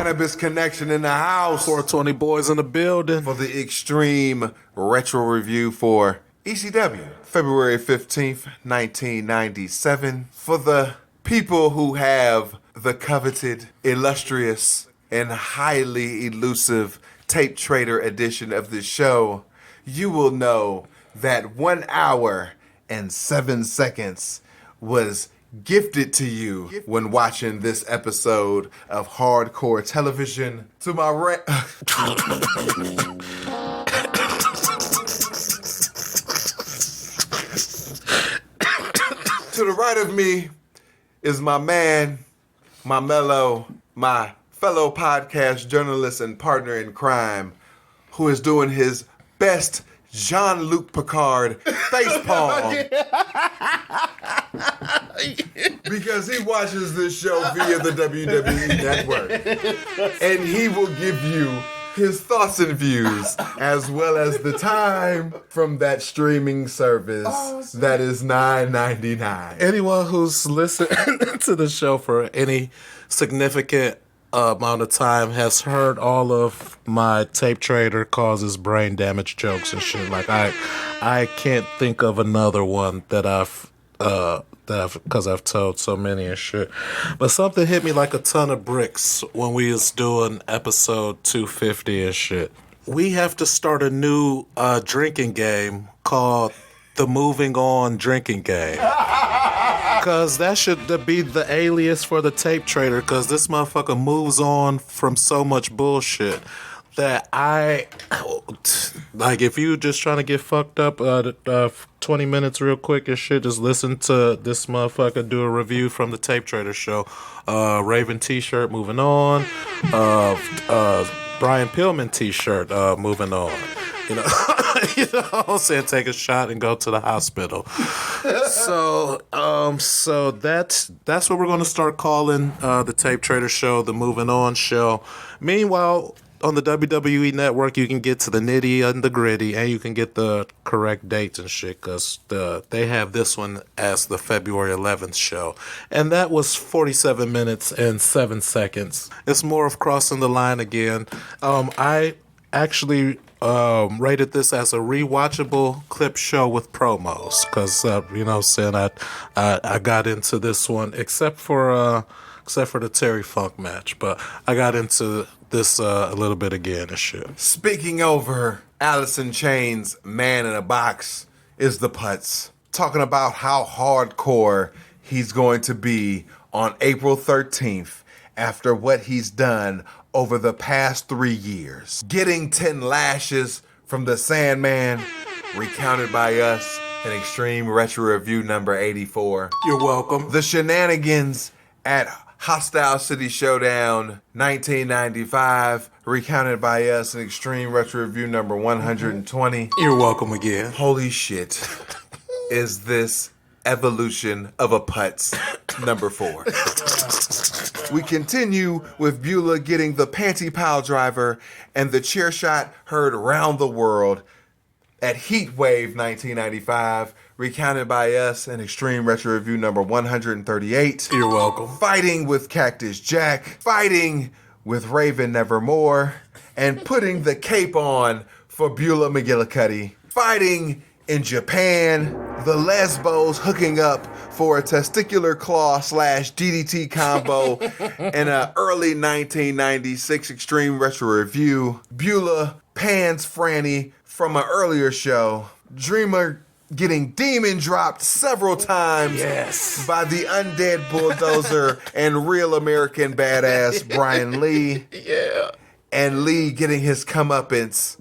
Cannabis Connection in the house. 420 boys in the building. For the extreme retro review for ECW, February 15th, 1997. For the people who have the coveted, illustrious, and highly elusive tape trader edition of this show, you will know that 1 hour and 7 seconds was gifted to you when watching this episode of Hardcore Television. To my right... To the right of me is my man, my mellow, my fellow podcast journalist and partner in crime, who is doing his best Jean-Luc Picard facepalm. Because he watches this show via the WWE Network. And he will give you his thoughts and views, as well as the time from that streaming service that is $9.99. Anyone who's listened to the show for any significant amount of time has heard all of my tape trader causes brain damage jokes and shit. Like I can't think of another one that because I've told so many and shit. But something hit me like a ton of bricks when we was doing episode 250 and shit. We have to start a new drinking game called the Moving On Drinking Game. Because that should be the alias for the tape trader, because this motherfucker moves on from so much bullshit that like, if you just trying to get fucked up 20 minutes real quick and shit, just listen to this motherfucker do a review from the tape trader show. Raven t-shirt, moving on. Brian Pillman t-shirt, moving on. You know, I'm saying, take a shot and go to the hospital. So that's what we're going to start calling the Tape Trader Show, the Moving On Show. Meanwhile, on the WWE Network, you can get to the nitty and the gritty, and you can get the correct dates and shit, because they have this one as the February 11th show. And that was 47 minutes and 7 seconds. It's more of crossing the line again. I actually rated this as a rewatchable clip show with promos, because, you know what I'm saying, I got into this one, except for the Terry Funk match, but I got into this a little bit again and shit. Speaking over Alice in Chains' Man in a Box is the Putz, talking about how hardcore he's going to be on April 13th after what he's done over the past 3 years. Getting 10 lashes from the Sandman, recounted by us in Extreme Retro Review number 84. You're welcome. The shenanigans at Hostile City Showdown 1995, recounted by us in Extreme Retro Review number 120. You're welcome again. Holy shit. Is this Evolution of a Putz number 4. We continue with Beulah getting the panty pile driver and the chair shot heard around the world at Heatwave 1995, recounted by us in Extreme Retro Review number 138. You're welcome. Fighting with Cactus Jack, fighting with Raven Nevermore, and putting the cape on for Beulah McGillicuddy. Fighting in Japan, the Lesbos hooking up for a testicular claw / DDT combo in an early 1996 Extreme Retro Review. Beulah pans Franny from an earlier show. Dreamer getting demon dropped several times by the undead bulldozer and real American badass Brian Lee. Yeah. And Lee getting his comeuppance,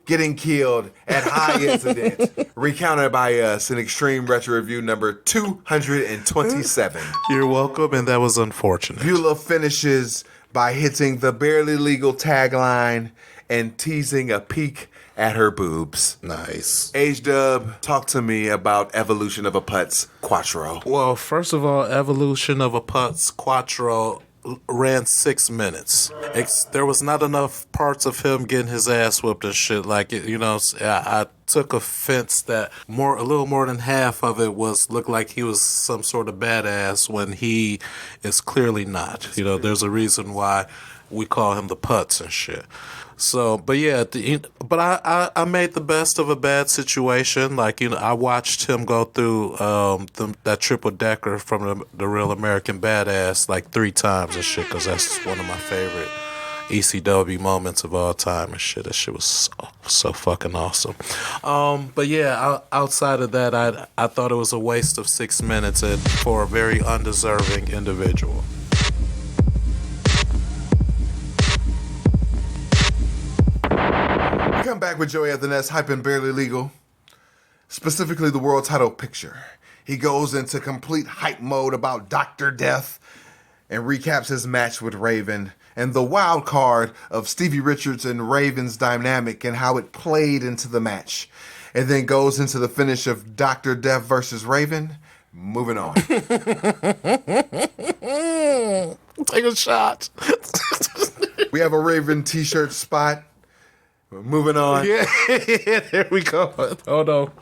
getting killed at High Incident, recounted by us in Extreme Retro Review number 227. You're welcome, and that was unfortunate. Beulah finishes by hitting the barely legal tagline and teasing a peek at her boobs. Nice. H-Dub, talk to me about Evolution of a Putz Quattro. Well, first of all, Evolution of a Putz Quattro ran 6 minutes. There was not enough parts of him getting his ass whooped and shit. Like, you know, I took offense that a little more than half of it looked like he was some sort of badass when he is clearly not. You know, there's a reason why we call him the Putz and shit. So, but yeah, but I made the best of a bad situation. Like, I watched him go through that triple decker from the Real American Badass like 3 times and shit, because that's one of my favorite ECW moments of all time and shit. That shit was so fucking awesome. But yeah, outside of that, I thought it was a waste of 6 minutes for a very undeserving individual. Come back with Joey at the Nest, hyping Barely Legal, specifically the world title picture. He goes into complete hype mode about Dr. Death and recaps his match with Raven and the wild card of Stevie Richards and Raven's dynamic and how it played into the match. And then goes into the finish of Dr. Death versus Raven. Moving on. Take a shot. We have a Raven t-shirt spot. Moving on. Yeah, there we go. Hold on.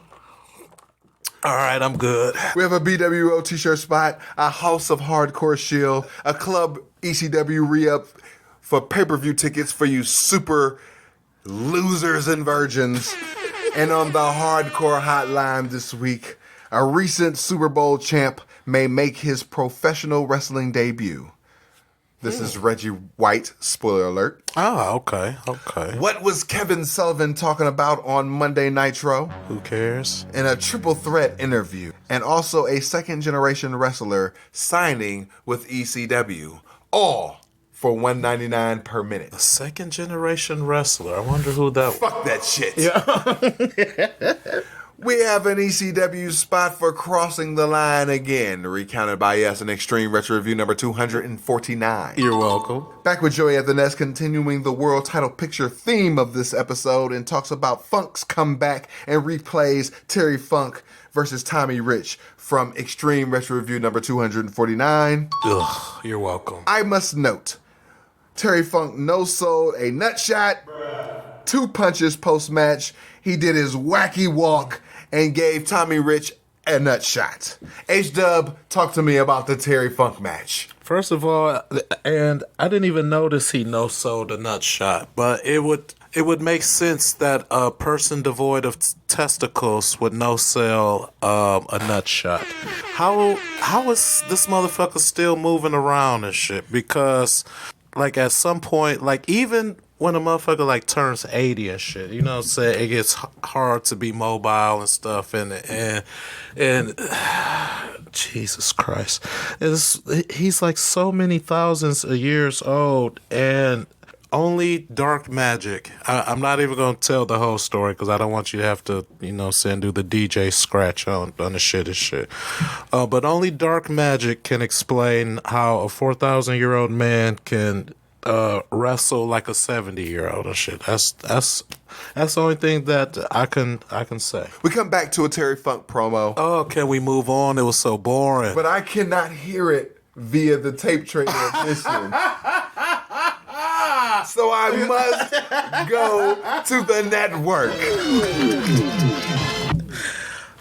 All right, I'm good. We have a BWO t-shirt spot, a House of Hardcore shield, a Club ECW re-up for pay-per-view tickets for you super losers and virgins. And on the Hardcore hotline this week, a recent Super Bowl champ may make his professional wrestling debut. This is Reggie White, spoiler alert. Oh, okay. What was Kevin Sullivan talking about on Monday Nitro? Who cares? In a triple threat interview. And also a second generation wrestler signing with ECW. All for $1.99 per minute. A second generation wrestler. I wonder who that was. Fuck that shit. Yeah. We have an ECW spot for Crossing the Line again, recounted by us in Extreme Retro Review number 249. You're welcome. Back with Joey at the Nest, continuing the world title picture theme of this episode, and talks about Funk's comeback and replays Terry Funk versus Tommy Rich from Extreme Retro Review number 249. Ugh, you're welcome. I must note, Terry Funk no-sold a nut shot, 2 punches post-match. He did his wacky walk and gave Tommy Rich a nut shot. H-Dub, talk to me about the Terry Funk match. First of all, and I didn't even notice he no-sold a nut shot, but it would make sense that a person devoid of testicles would no-sell a nut shot. How is this motherfucker still moving around and shit? Because, like, at some point, like, even when a motherfucker like turns 80 and shit, you know what I'm saying, it gets hard to be mobile and stuff, and Jesus Christ, he's like so many thousands of years old, and only dark magic. I'm not even gonna tell the whole story because I don't want you to have to, you know, do the DJ scratch on the shit and shit. But only dark magic can explain how a 4,000-year-old man can wrestle like a 70-year-old and shit. That's the only thing that I can say. We come back to a Terry Funk promo. Oh, can we move on? It was so boring. But I cannot hear it via the tape trader edition. So I must go to the network.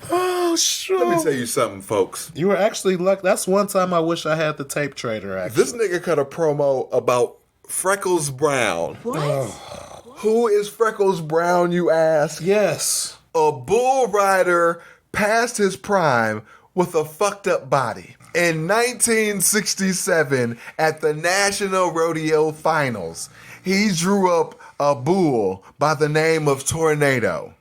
Oh, sure. Let me tell you something, folks. You were actually lucky. That's one time I wish I had the tape trader, actually. This nigga cut a promo about Freckles Brown. What? Who is Freckles Brown, you ask? Yes. A bull rider past his prime with a fucked up body. In 1967, at the National Rodeo Finals, he drew up a bull by the name of Tornado.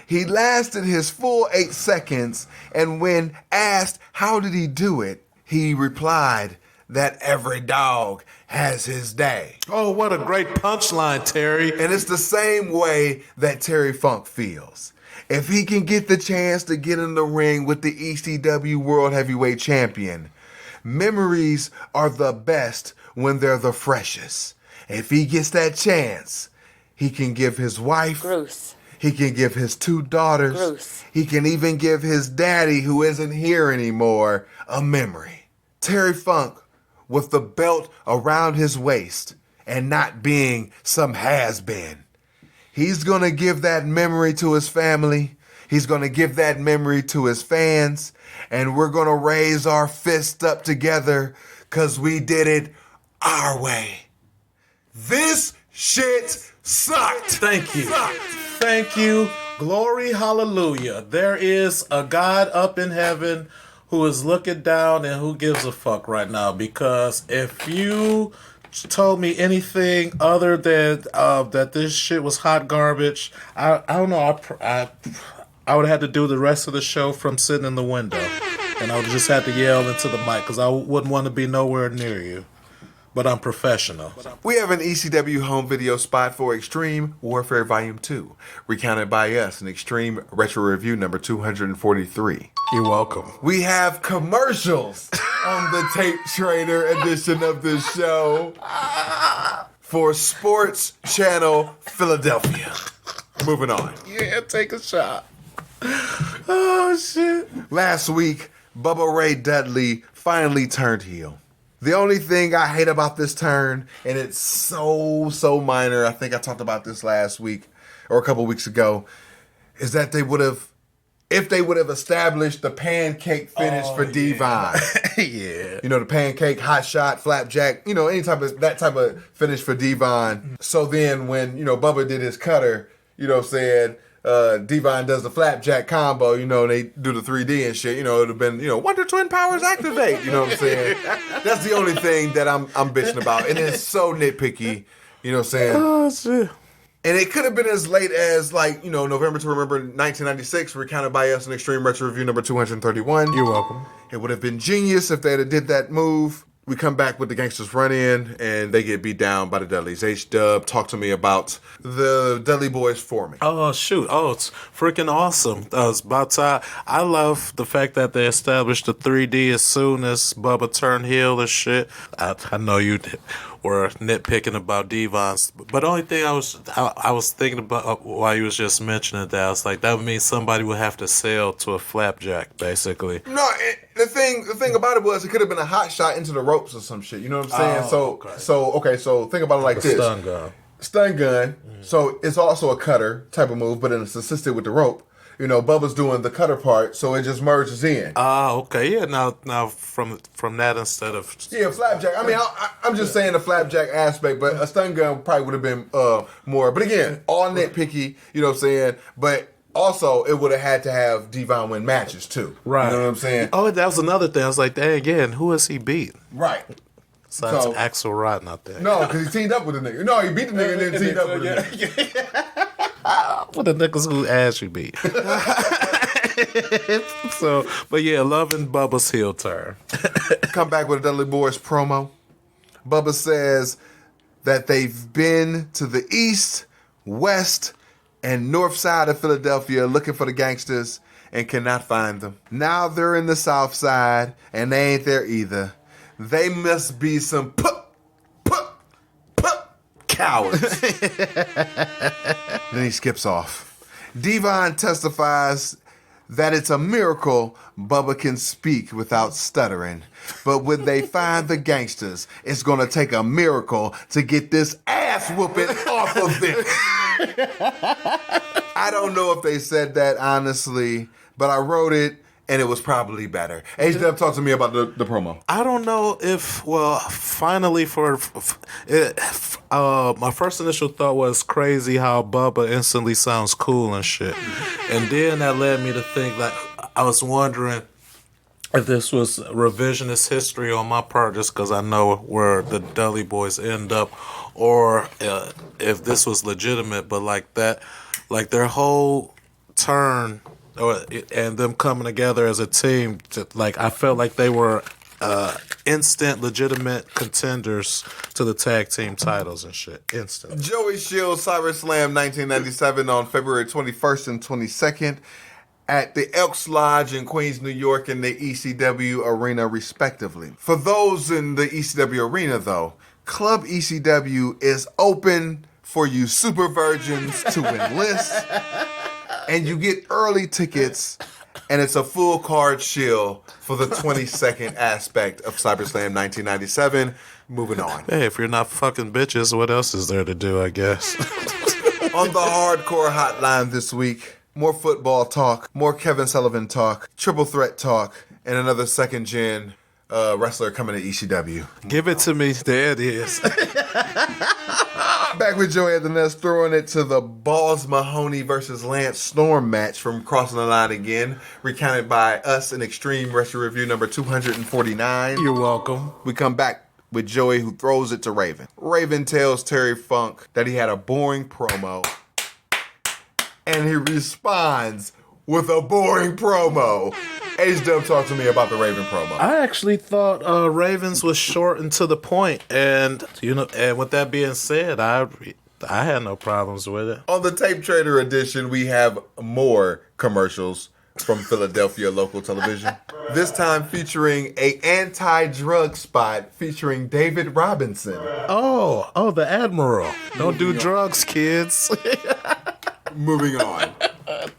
He lasted his full 8 seconds, and when asked how did he do it, he replied that every dog has his day. Oh, what a great punchline, Terry. And it's the same way that Terry Funk feels. If he can get the chance to get in the ring with the ECW World Heavyweight Champion, memories are the best when they're the freshest. If he gets that chance, he can give his wife... Gross. He can give his 2 daughters. Gross. He can even give his daddy, who isn't here anymore, a memory. Terry Funk, with the belt around his waist and not being some has-been. He's going to give that memory to his family. He's going to give that memory to his fans. And we're going to raise our fists up together because we did it our way. This shit sucked. Thank you. Sucked. Thank you. Glory, hallelujah. There is a God up in heaven who is looking down and who gives a fuck right now. Because if you told me anything other than that this shit was hot garbage, I don't know. I would have had to do the rest of the show from sitting in the window. And I would just have to yell into the mic because I wouldn't want to be nowhere near you. But I'm professional. We have an ECW home video spot for Extreme Warfare Volume 2, recounted by us in Extreme Retro Review number 243. You're welcome. We have commercials on the Tape Trader edition of the show for Sports Channel Philadelphia. Moving on. Yeah, take a shot. Oh, shit. Last week, Bubba Ray Dudley finally turned heel. The only thing I hate about this turn, and it's so minor, I think I talked about this last week or a couple weeks ago, is that if they would have established the pancake finish for Devon. Yeah. You know, the pancake, hot shot, flapjack, you know, that type of finish for Devon. So then when, you know, Bubba did his cutter, you know, said, Devon does the flapjack combo, you know, and they do the 3D and shit, you know, it would have been, you know, Wonder Twin Powers activate, you know what I'm saying? That's the only thing that I'm bitching about. And it's so nitpicky, you know what I'm saying? Oh, shit. And it could have been as late as, like, you know, November to Remember 1996, recounted by us in Extreme Retro Review number 231. You're welcome. It would have been genius if they had did that move. We come back with the Gangsters run in, and they get beat down by the Dudleys. H-Dub, talk to me about the Dudley Boys forming. Oh, shoot. Oh, it's freaking awesome. It's about time. I love the fact that they established the 3D as soon as Bubba turned heel and shit. I know you were nitpicking about Devon's, but the only thing I was thinking about while you was just mentioning that, I was like, that would mean somebody would have to sail to a flapjack, basically. No, the thing about it was it could have been a hot shot into the ropes or some shit. You know what I'm saying? So think about it like this. Stun gun. Mm-hmm. So it's also a cutter type of move, but it's assisted with the rope. You know, Bubba's doing the cutter part, so it just merges in. Okay. Yeah, now from that instead of... Yeah, flapjack. I mean, I'm just saying the flapjack aspect, but a stun gun probably would have been more. But again, all nitpicky, you know what I'm saying? But also, it would have had to have Devon win matches, too. Right. You know what I'm saying? Oh, that was another thing. I was like, dang, again, who has he beat? Right. Besides Axel Rotten out there. No, because he teamed up with the nigga. No, he beat the nigga and then teamed up with the nigga. What the niggas who ass you beat. But yeah, loving Bubba's heel turn. Come back with a Dudley Boys promo. Bubba says that they've been to the east, west, and north side of Philadelphia looking for the gangsters and cannot find them. Now they're in the south side and they ain't there either. They must be some cowards. Then he skips off. Devon testifies that it's a miracle Bubba can speak without stuttering. But when they find the gangsters, it's going to take a miracle to get this ass whooping off of them. I don't know if they said that honestly, but I wrote it and it was probably better. H-Dub, talk to me about the promo. I don't know if, finally my first initial thought was crazy how Bubba instantly sounds cool and shit. And then that led me to think, like, I was wondering if this was revisionist history on my part just because I know where the Dudley Boys end up, or if this was legitimate, but like that, like their whole turn and them coming together as a team, like I felt like they were instant legitimate contenders to the tag team titles and shit. Instant. Joey Shields, SummerSlam 1997 on February 21st and 22nd at the Elks Lodge in Queens, New York, and the ECW Arena, respectively. For those in the ECW Arena, though, Club ECW is open for you super virgins to enlist, and you get early tickets, and it's a full card shill for the 22nd aspect of SummerSlam 1997. Moving on. Hey, if you're not fucking bitches, what else is there to do, I guess? On the Hardcore Hotline this week, more football talk, more Kevin Sullivan talk, triple threat talk, and another second gen wrestler coming to ECW. Give it to me. There it is. Back with Joey at the Nest, throwing it to the Balls Mahoney versus Lance Storm match from Crossing the Line Again, recounted by us in Extreme Wrestling Review number 249. You're welcome. We come back with Joey, who throws it to Raven. Raven tells Terry Funk that he had a boring promo, and he responds with a boring promo. H-Dub, talk to me about the Raven promo. I actually thought Ravens was short and to the point, and and with that being said, I had no problems with it. On the Tape Trader edition, we have more commercials from Philadelphia local television. This time featuring a anti-drug spot featuring David Robinson. Oh, the Admiral. Don't do drugs, kids. Moving on.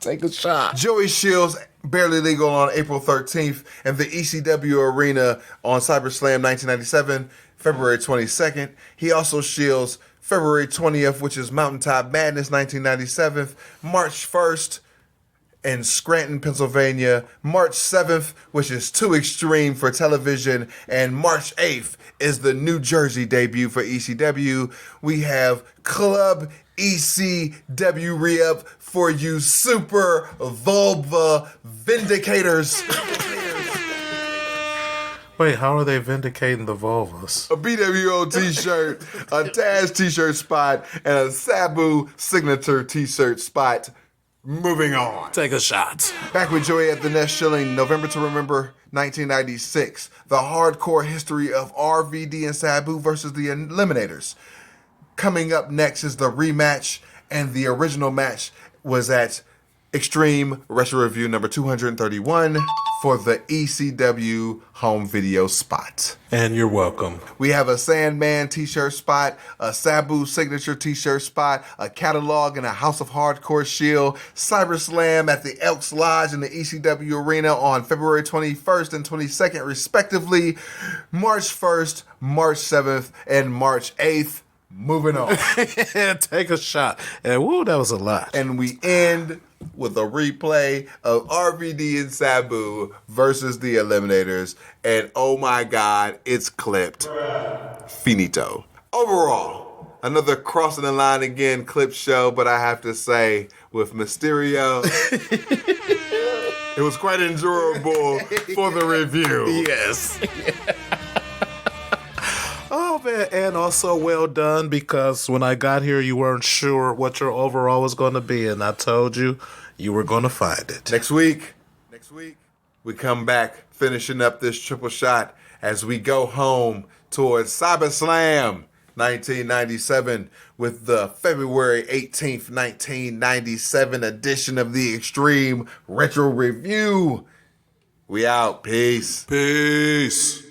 Take a shot. Joey Shields, barely legal on April 13th, and the ECW Arena on CyberSlam 1997, February 22nd. He also shields February 20th, which is Mountaintop Madness 1997, March 1st in Scranton, Pennsylvania, March 7th, which is Too Extreme for television, and March 8th is the New Jersey debut for ECW. We have Club ECW re-up for you super Volva Vindicators. Wait, how are they vindicating the Volvas? A BWO t-shirt, a Taz t-shirt spot, and a Sabu signature t-shirt spot. Moving on. Take a shot. Back with Joey at the Nest, shilling November to Remember 1996. The hardcore history of RVD and Sabu versus the Eliminators. Coming up next is the rematch, and the original match was at Extreme Wrestling Review number 231 for the ECW home video spot. And you're welcome. We have a Sandman t-shirt spot, a Sabu signature t-shirt spot, a catalog and a House of Hardcore shield, CyberSlam at the Elks Lodge in the ECW Arena on February 21st and 22nd respectively, March 1st, March 7th, and March 8th. Moving on. Take a shot. And woo, that was a lot. And we end with a replay of RVD and Sabu versus the Eliminators. And oh my God, it's clipped. Finito. Overall, another Crossing the Line Again clip show, but I have to say, with Mysterio, it was quite enjoyable for the review. Yes. Oh, man, and also well done, because when I got here, you weren't sure what your overall was going to be, and I told you you were going to find it. Next week, we come back finishing up this triple shot as we go home towards CyberSlam 1997 with the February 18th, 1997 edition of the Extreme Retro Review. We out. Peace. Peace.